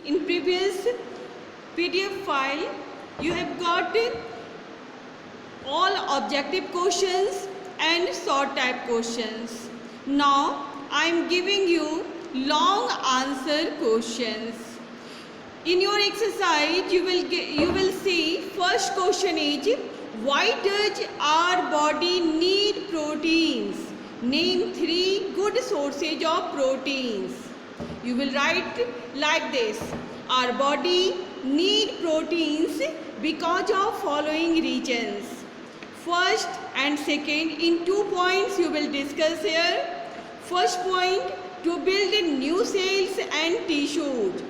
In previous PDF file, you have got all objective questions and short type questions. Now I am giving you long answer questions. In your exercise, you will see first question is, why does our body need proteins? Name 3 good sources of proteins. You will write like this: our body need proteins because of following reasons. First and second, in 2 points you will discuss here. First point, to build new cells and tissues.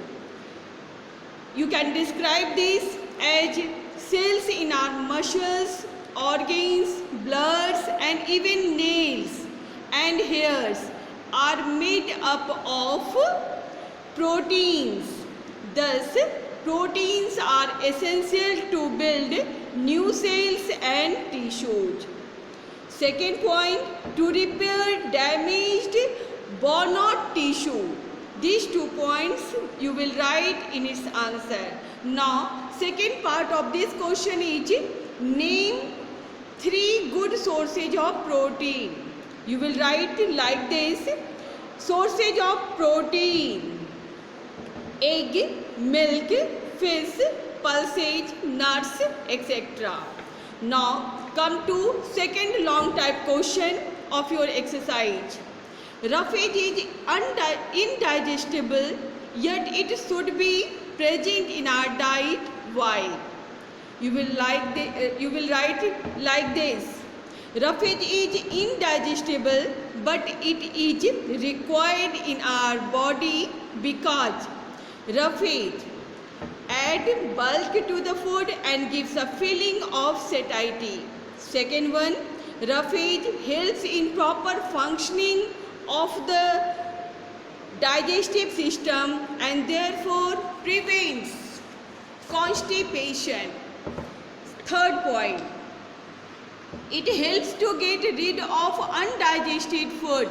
You can describe this as cells in our muscles, organs, bloods and even nails and hairs are made up of proteins. Thus, proteins are essential to build new cells and tissues. Second point, to repair damaged bone or tissue. These 2 points you will write in its answer. Now, second part of this question is, name 3 good sources of protein. You will write like this: sources of protein: egg, milk, fish, pulses, nuts, etc. Now come to second long type question of your exercise. Roughage is indigestible, yet it should be present in our diet. Why? You will write like this: roughage is indigestible, but it is required in our body because roughage adds bulk to the food and gives a feeling of satiety. Second one, roughage helps in proper functioning of the digestive system and therefore prevents constipation. Third point, it helps to get rid of undigested food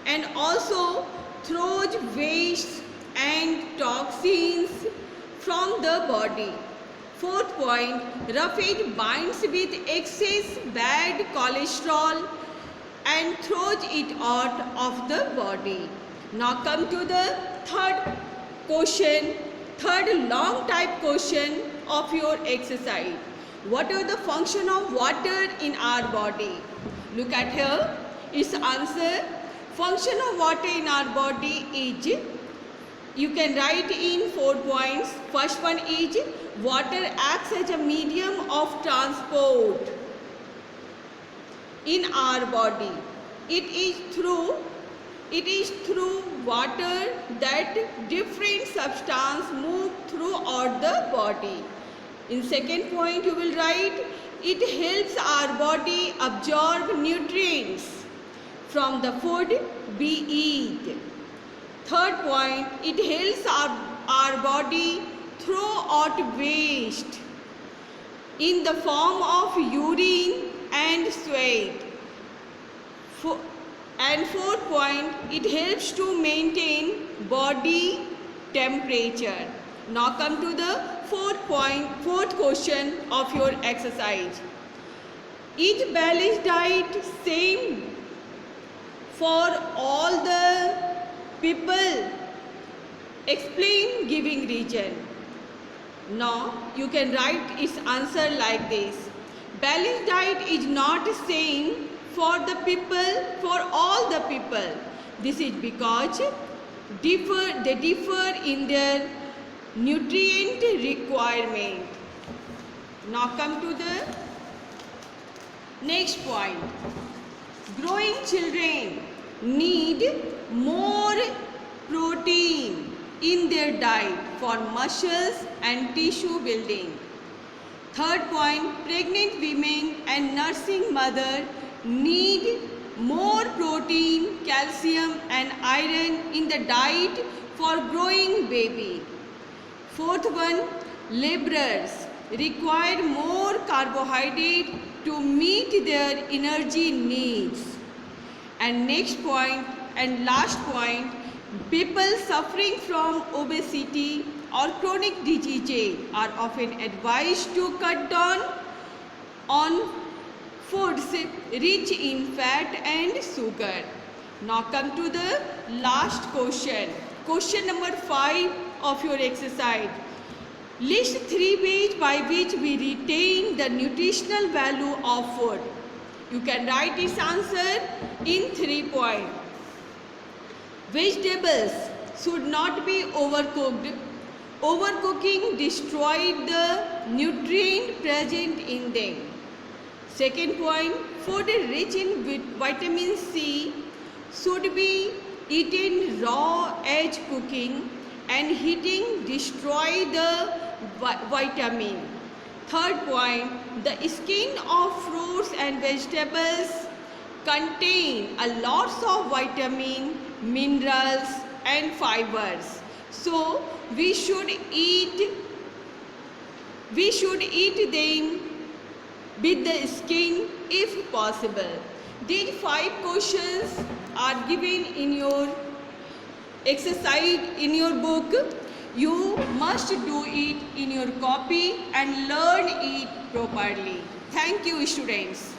and also throws waste and toxins from the body. Fourth point, roughage binds with excess bad cholesterol and throws it out of the body. Now come to the third question, third long type question of your exercise. What are the function of water in our body? Look at here, its answer. Function of water in our body is, you can write in 4 points. First one is, water acts as a medium of transport in our body. It is through water that different substances move throughout the body. In second point, you will write, it helps our body absorb nutrients from the food we eat. Third point, it helps our body throw out waste in the form of urine and sweat. And fourth point, it helps to maintain body temperature. Now come to the fourth question of your exercise. Is balanced diet same for all the people? Explain giving reason. Now you can write its answer like this: balanced diet is not same for the people, for all the people. This is because they differ in their nutrient requirement. Now come to the next point. Growing children need more protein in their diet for muscles and tissue building. Third point, pregnant women and nursing mother need more protein, calcium and iron in the diet for growing baby. Fourth one, laborers require more carbohydrate to meet their energy needs. And next point, And last point, people suffering from obesity or chronic disease are often advised to cut down on foods rich in fat and sugar. Now come to the last question. Question number 5 of your exercise. List 3 ways by which we retain the nutritional value of food. You can write its answer in 3 points. Vegetables should not be overcooked. Overcooking destroys the nutrient present in them. Second point, food rich in vitamin C should be eaten raw as cooking and heating destroy the vitamin. Third point, the skin of fruits and vegetables contain a lots of vitamin, minerals and fibers. So we should eat them with the skin if possible. These 5 questions are given in your exercise in your book. You must do it in your copy and learn it properly. Thank you, students.